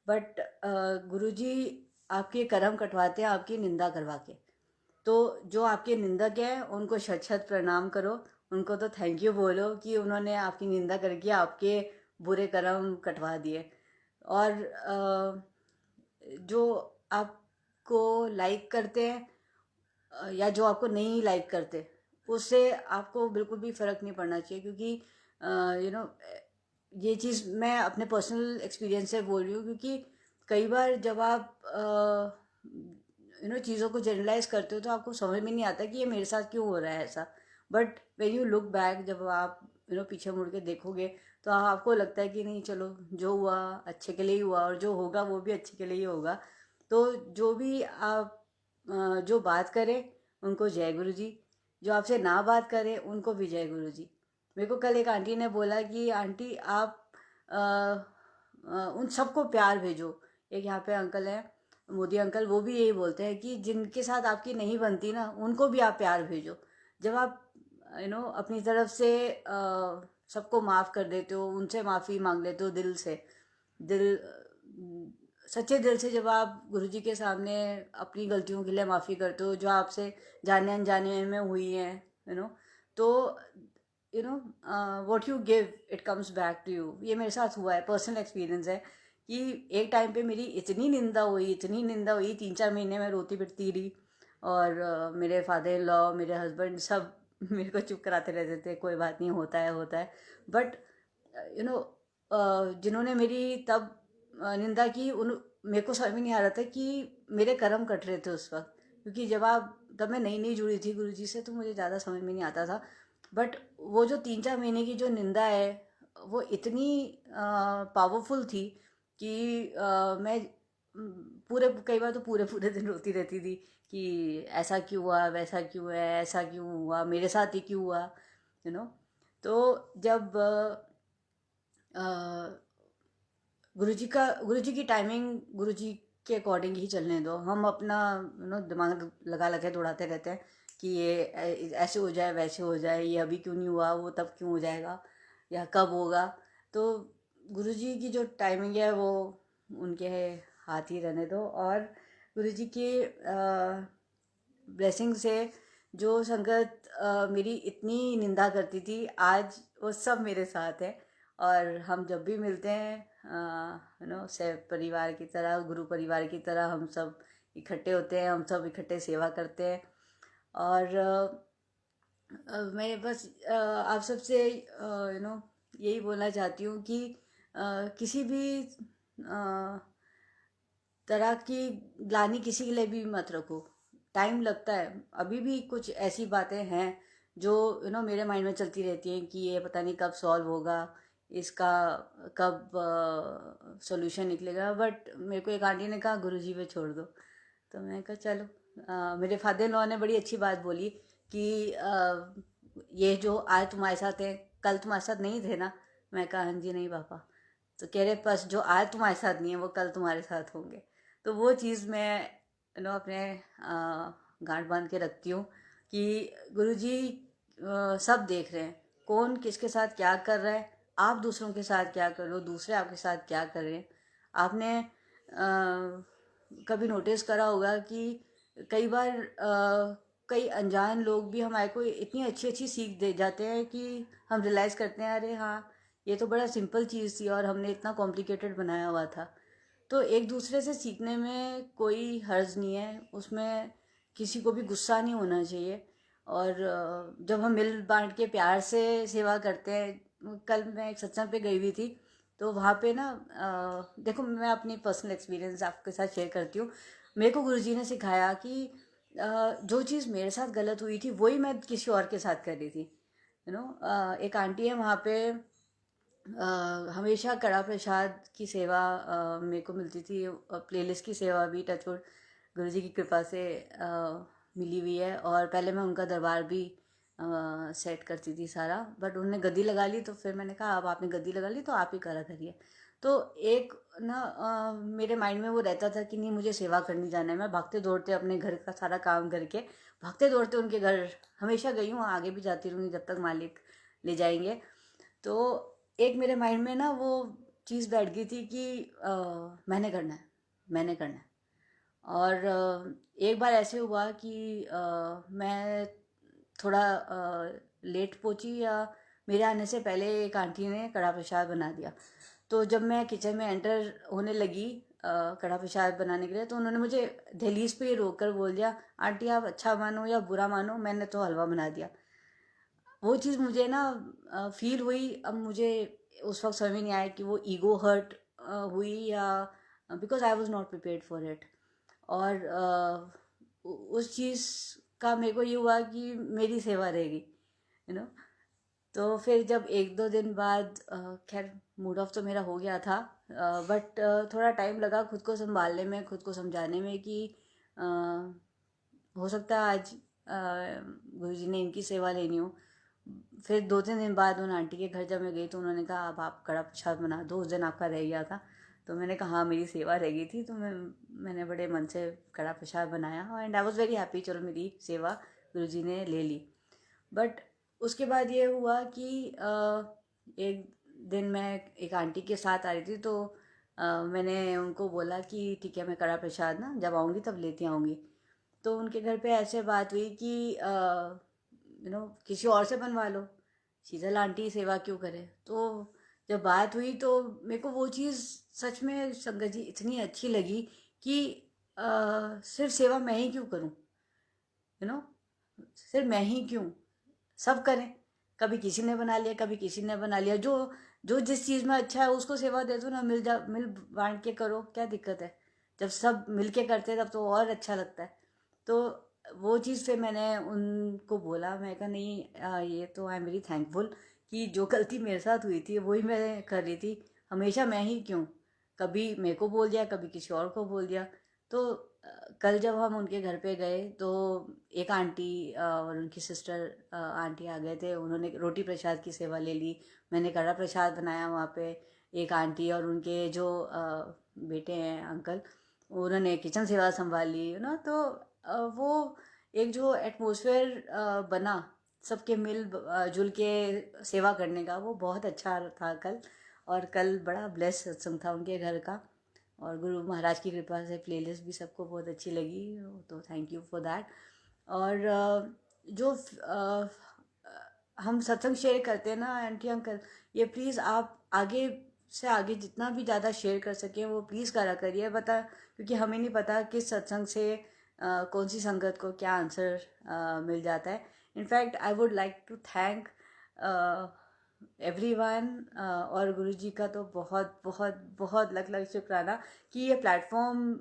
बट गुरुजी आपके कर्म कटवाते हैं आपकी निंदा करवा के। तो जो आपके निंदक हैं उनको शत शत प्रणाम करो, उनको तो थैंक यू बोलो कि उन्होंने आपकी निंदा करके आपके बुरे कर्म कटवा दिए। और जो आपको लाइक करते हैं या जो आपको नहीं लाइक करते, उससे आपको बिल्कुल भी फ़र्क नहीं पड़ना चाहिए, क्योंकि ये चीज़ मैं अपने पर्सनल एक्सपीरियंस से बोल रही हूँ। क्योंकि कई बार जब आप चीज़ों को जनरलाइज करते हो तो आपको समझ में नहीं आता कि ये मेरे साथ क्यों हो रहा है ऐसा। But when you look back, जब आप पीछे मुड़ के देखोगे तो आपको लगता है कि नहीं, चलो जो हुआ अच्छे के लिए ही हुआ, और जो होगा वो भी अच्छे के लिए ही होगा। तो जो भी आप जो बात करें उनको जय गुरु जी, जो आपसे ना बात करें उनको भी जय गुरु जी। मेरे को कल एक आंटी ने बोला कि आंटी आप उन सबको प्यार भेजो। एक यहाँ पे अंकल हैं, मोदी अंकल, वो भी यही बोलते हैं कि जिनके साथ आपकी नहीं बनती ना उनको भी आप प्यार भेजो। जब आप अपनी तरफ से सबको माफ़ कर देते हो, उनसे माफ़ी मांग लेते हो दिल से, दिल सच्चे दिल से, जब आप गुरुजी के सामने अपनी गलतियों के लिए माफ़ी करते हो जो आपसे जाने अनजाने में हुई हैं, तो what you give it comes back to you. ये मेरे साथ हुआ है, पर्सनल एक्सपीरियंस है कि एक टाइम पे मेरी इतनी निंदा हुई, इतनी निंदा हुई, 3-4 महीने में रोती पिटती रही। और मेरे फादर इन लॉ, मेरे हस्बैंड, सब मेरे को चुप कराते रहते थे, कोई बात नहीं, होता है होता है। बट जिन्होंने मेरी तब निंदा की, उन मेरे को समझ में नहीं आ रहा था कि मेरे कर्म कट रहे थे उस वक्त। क्योंकि जब आप तब मैं नई नई जुड़ी थी गुरुजी से, तो मुझे ज़्यादा समझ में नहीं आता था। बट वो जो 3-4 महीने की जो निंदा है वो इतनी पावरफुल थी कि मैं पूरे, कई बार तो पूरे पूरे दिन रोती रहती थी कि ऐसा क्यों हुआ, वैसा क्यों है, ऐसा क्यों हुआ, मेरे साथ ही क्यों हुआ, यू नो। तो जब गुरुजी की टाइमिंग, गुरुजी के अकॉर्डिंग ही चलने दो। हम अपना दिमाग लगा लगा दौड़ाते रहते हैं कि ये ऐसे हो जाए, वैसे हो जाए, ये अभी क्यों नहीं हुआ, वो तब क्यों हो जाएगा, या कब होगा। तो गुरुजी की जो टाइमिंग है वो उनके हाथ ही रहने दो। और गुरुजी की ब्लेसिंग से जो संगत मेरी इतनी निंदा करती थी, आज वो सब मेरे साथ है। और हम जब भी मिलते हैं से परिवार की तरह, गुरु परिवार की तरह हम सब इकट्ठे होते हैं, हम सब इकट्ठे सेवा करते हैं। और मैं बस आप सबसे यही बोलना चाहती हूँ कि किसी भी तरह की ग्लानि किसी के लिए भी मत रखो। टाइम लगता है, अभी भी कुछ ऐसी बातें हैं जो मेरे माइंड में चलती रहती हैं कि ये पता नहीं कब सॉल्व होगा, इसका कब सॉल्यूशन निकलेगा। बट मेरे को एक आंटी ने कहा गुरुजी पे छोड़ दो, तो मैं कहा चलो। मेरे फादर इन लॉ ने बड़ी अच्छी बात बोली कि ये जो आज तुम्हारे साथ है कल तुम्हारे साथ नहीं थे ना। मैं कहा हाँ जी, नहीं पापा। तो कह रहे बस जो आज तुम्हारे साथ नहीं है वो कल तुम्हारे साथ होंगे। तो वो चीज़ मैं अपने गांठ बांध के रखती हूँ। कि गुरुजी सब देख रहे हैं, कौन किसके साथ क्या कर रहा है, आप दूसरों के साथ क्या कर रहे हो, दूसरे आपके साथ क्या कर रहे हैं। आपने कभी नोटिस करा होगा कि कई बार कई अनजान लोग भी हमारे को इतनी अच्छी अच्छी सीख दे जाते हैं कि हम रियलाइज़ करते हैं अरे हाँ, ये तो बड़ा सिंपल चीज़ थी और हमने इतना कॉम्प्लिकेटेड बनाया हुआ था। तो एक दूसरे से सीखने में कोई हर्ज नहीं है, उसमें किसी को भी गुस्सा नहीं होना चाहिए। और जब हम मिल बांट के प्यार से सेवा करते हैं, कल मैं एक सत्संग पे गई हुई थी, तो वहाँ पे ना देखो, मैं अपनी पर्सनल एक्सपीरियंस आपके साथ शेयर करती हूँ। मेरे को गुरुजी ने सिखाया कि जो चीज़ मेरे साथ गलत हुई थी वही मैं किसी और के साथ कर रही थी। एक आंटी है वहाँ पे, हमेशा कड़ा प्रसाद की सेवा मेरे को मिलती थी, प्लेलिस्ट की सेवा भी टचवुड गुरुजी की कृपा से मिली हुई है। और पहले मैं उनका दरबार भी सेट करती थी सारा, बट उन्होंने गद्दी लगा ली, तो फिर मैंने कहा अब आपने गद्दी लगा ली तो आप ही करा करिए। तो एक ना मेरे माइंड में वो रहता था कि नहीं, मुझे सेवा करनी जाना है। मैं भागते दौड़ते अपने घर का सारा काम करके भागते दौड़ते उनके घर हमेशा गई हूँ, आगे भी जाती रहूँगी जब तक मालिक ले जाएंगे। तो एक मेरे माइंड में ना वो चीज़ बैठ गई थी कि मैंने करना है, मैंने करना है। और एक बार ऐसे हुआ कि मैं थोड़ा लेट पहुंची, या मेरे आने से पहले एक आंटी ने कड़ा प्रसाद बना दिया। तो जब मैं किचन में एंटर होने लगी कड़ा प्रसाद बनाने के लिए, तो उन्होंने मुझे दहलीज पे रोक कर बोल दिया, आंटी आप अच्छा मानो या बुरा मानो, मैंने तो हलवा बना दिया। वो चीज़ मुझे ना फील हुई। अब मुझे उस वक्त समझ में नहीं आया कि वो ईगो हर्ट हुई या because I was not prepared for it. और उस चीज़ का मेरे को ये हुआ कि मेरी सेवा रहेगी, यू नो। तो फिर जब एक दो दिन बाद खैर मूड ऑफ तो मेरा हो गया था, बट थोड़ा टाइम लगा खुद को संभालने में, खुद को समझाने में कि हो सकता है आज गुरुजी ने इनकी सेवा लेनी हो। फिर दो तीन दिन बाद उन आंटी के घर जब मैं गई तो उन्होंने कहा अब आप कड़ा प्रसाद बना दो, उस दिन आपका रह गया था। तो मैंने कहा हाँ, मेरी सेवा रह गई थी, तो मैंने बड़े मन से कड़ा प्रसाद बनाया and I was very happy, चलो मेरी सेवा गुरुजी ने ले ली। बट उसके बाद ये हुआ कि एक दिन मैं एक आंटी के साथ आ रही थी, तो मैंने उनको बोला कि ठीक है मैं कड़ा प्रसाद ना जब आऊँगी तब लेती आऊँगी। तो उनके घर पे ऐसे बात हुई कि किसी और से बनवा लो, शीतल आंटी सेवा क्यों करे। तो जब बात हुई तो मेरे को वो चीज़ सच में संगत जी इतनी अच्छी लगी कि सिर्फ सेवा मैं ही क्यों करूं, यू नो सिर्फ मैं ही क्यों, सब करें। कभी किसी ने बना लिया, कभी किसी ने बना लिया, जो जो जिस चीज़ में अच्छा है उसको सेवा दे दो ना, मिल बांट के करो, क्या दिक्कत है। जब सब मिल के करते हैं तब तो और अच्छा लगता है। तो वो चीज़ फिर मैंने उनको बोला, मैं कहा नहीं ये तो आई एम वेरी थैंकफुल कि जो गलती मेरे साथ हुई थी वही मैं कर रही थी, हमेशा मैं ही क्यों, कभी मेरे को बोल दिया कभी किसी और को बोल दिया। तो कल जब हम उनके घर पे गए तो एक आंटी और उनकी सिस्टर आंटी आ गए थे, उन्होंने रोटी प्रसाद की सेवा ले ली, मैंने कड़ा प्रसाद बनाया वहाँ पे। एक आंटी और उनके जो बेटे हैं अंकल, उन्होंने किचन सेवा संभाल ली, तो वो एक जो एटमॉस्फेयर बना सबके मिल जुल के सेवा करने का, वो बहुत अच्छा था कल। और कल बड़ा ब्लेस सत्संग था उनके घर का, और गुरु महाराज की कृपा से प्लेलिस्ट भी सबको बहुत अच्छी लगी, तो थैंक यू फॉर दैट। और जो हम सत्संग शेयर करते हैं ना आंटी अंकल, ये प्लीज़ आप आगे से आगे जितना भी ज़्यादा शेयर कर सकें वो प्लीज़ करा करिए, बता, क्योंकि हमें नहीं पता किस सत्संग से कौन सी संगत को क्या आंसर मिल जाता है। In fact I would like to thank everyone, और गुरुजी का तो बहुत बहुत बहुत लख लख शुक्राना कि ये प्लेटफॉर्म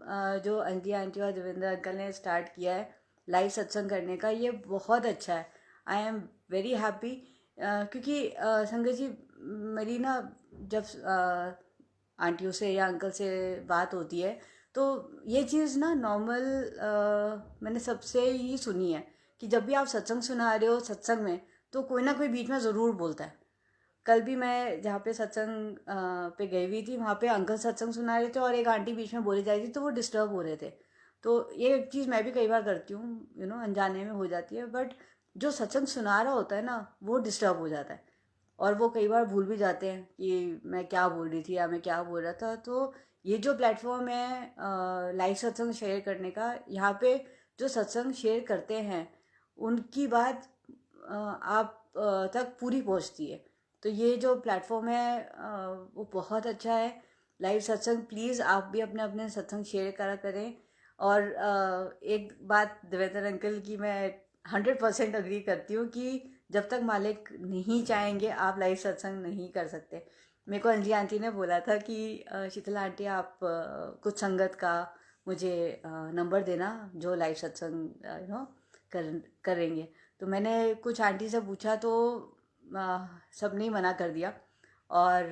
जो अंजलि आंटी और देवेंद्र अंकल ने स्टार्ट किया है लाइव सत्संग करने का, ये बहुत अच्छा है। आई एम वेरी हैप्पी, क्योंकि संगत जी मेरी ना जब आंटियों से या अंकल से बात होती है तो ये चीज़ ना नॉर्मल मैंने सबसे ही सुनी है कि जब भी आप सत्संग सुना रहे हो सत्संग में, तो कोई ना कोई बीच में ज़रूर बोलता है। कल भी मैं जहाँ पे सत्संग पे गई हुई थी, वहाँ पे अंकल सत्संग सुना रहे थे और एक आंटी बीच में बोली जा रही थी, तो वो डिस्टर्ब हो रहे थे। तो ये चीज़ मैं भी कई बार करती हूँ, अनजाने में हो जाती है, बट जो सत्संग सुना रहा होता है ना वो डिस्टर्ब हो जाता है, और वो कई बार भूल भी जाते हैं कि मैं क्या बोल रही थी या मैं क्या बोल रहा था। तो ये जो प्लेटफॉर्म है लाइव सत्संग शेयर करने का, यहाँ पे जो सत्संग शेयर करते हैं उनकी बात आप तक पूरी पहुँचती है। तो ये जो प्लेटफॉर्म है वो बहुत अच्छा है। लाइव सत्संग प्लीज़ आप भी अपने अपने सत्संग शेयर करा करें। और एक बात देवेंद्र अंकल की मैं 100% अग्री करती हूँ कि जब तक मालिक नहीं चाहेंगे आप लाइव सत्संग नहीं कर सकते। मेरे को अंजी आंटी ने बोला था कि शीतला आंटी आप कुछ संगत का मुझे नंबर देना जो लाइव सत्संग करेंगे। तो मैंने कुछ आंटी से पूछा तो सब ने मना कर दिया। और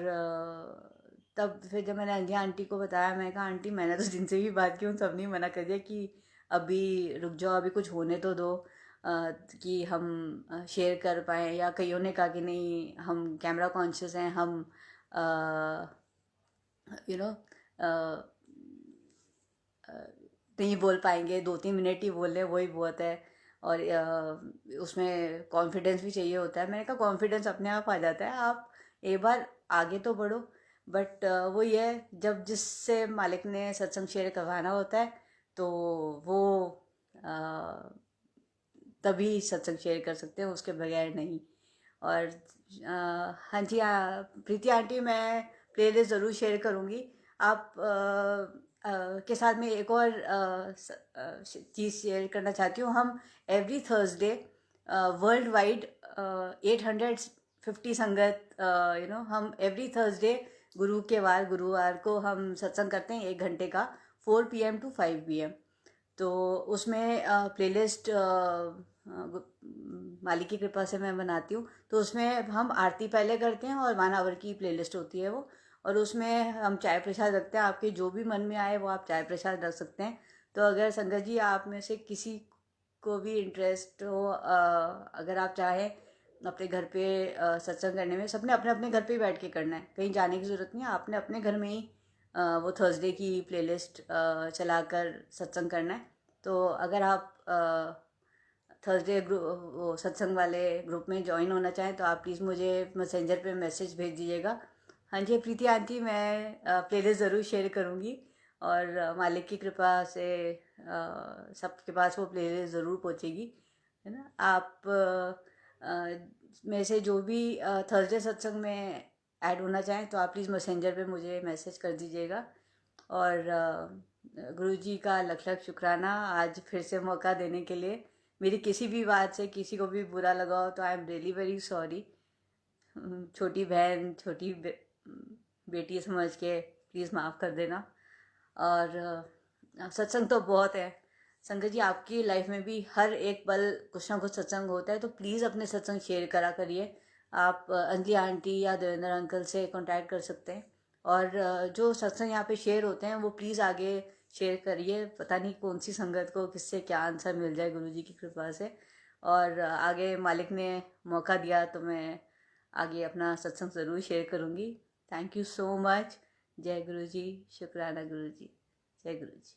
तब फिर जब मैंने अंजी आंटी को बताया, मैं कहा आंटी मैंने तो जिनसे भी बात की उन सब ने मना कर दिया कि अभी रुक जाओ, अभी कुछ होने तो दो कि हम शेयर कर पाएँ। या कईयों ने कहा कि नहीं हम कैमरा कॉन्शियस हैं, हम यू नो नहीं बोल पाएंगे, 2-3 मिनट ही बोल रहे वही बहुत है। और उसमें कॉन्फिडेंस भी चाहिए होता है। मैंने कहा कॉन्फिडेंस अपने आप आ जाता है, आप एक बार आगे तो बढ़ो। बट वो ये है, जब जिससे मालिक ने सत्संग शेयर करवाना होता है तो वो तभी सत्संग शेयर कर सकते हैं, उसके बगैर नहीं। और हाँ जी, प्रीति आंटी मैं प्लेलिस्ट ज़रूर शेयर करूँगी। आप के साथ में एक और चीज़ शेयर करना चाहती हूँ। हम एवरी थर्सडे वर्ल्ड वाइड 850 संगत हम एवरी थर्सडे गुरुवार को हम सत्संग करते हैं 1 घंटे का, 4 PM to 5 PM। तो उसमें प्लेलिस्ट मालिक की कृपा से मैं बनाती हूँ। तो उसमें हम आरती पहले करते हैं और 1 आवर की प्लेलिस्ट होती है वो। और उसमें हम चाय प्रसाद रखते हैं, आपके जो भी मन में आए वो आप चाय प्रसाद रख सकते हैं। तो अगर संगत जी आप में से किसी को भी इंटरेस्ट हो, अगर आप चाहें अपने घर पे सत्संग करने में, सबने अपने अपने घर पे ही बैठ के करना है, कहीं जाने की ज़रूरत नहीं है, आपने अपने घर में ही वो थर्सडे की प्लेलिस्ट चलाकर सत्संग करना है। तो अगर आप थर्सडे वो सत्संग वाले ग्रुप में ज्वाइन होना चाहें तो आप प्लीज़ मुझे मैसेंजर पे मैसेज भेज दीजिएगा। हाँ जी प्रीति आंटी, मैं प्लेलिस्ट ज़रूर शेयर करूँगी। और मालिक की कृपा से सबके पास वो प्लेलिस्ट ज़रूर पहुँचेगी, है ना। आप में से जो भी थर्सडे सत्संग में ऐड होना चाहें तो आप प्लीज़ मैसेंजर पे मुझे मैसेज कर दीजिएगा। और गुरुजी का लख लख शुक्राना आज फिर से मौका देने के लिए। मेरी किसी भी बात से किसी को भी बुरा लगा हो तो I am really very sorry. छोटी बहन, छोटी बेटी समझ के प्लीज़ माफ़ कर देना। और सत्संग तो बहुत है संगत जी, आपकी लाइफ में भी हर एक पल कुछ ना कुछ सत्संग होता है। तो प्लीज़ अपने सत्संग शेयर करा करिए। आप अंजलि आंटी या देवेंद्र अंकल से कांटेक्ट कर सकते हैं। और जो सत्संग यहाँ पे शेयर होते हैं वो प्लीज़ आगे शेयर करिए। पता नहीं कौन सी संगत को किससे क्या आंसर मिल जाए गुरुजी की कृपा से। और आगे मालिक ने मौका दिया तो मैं आगे अपना सत्संग ज़रूर शेयर करूँगी। Thank you so much. जय गुरुजी, शुक्राना गुरुजी, जय गुरुजी।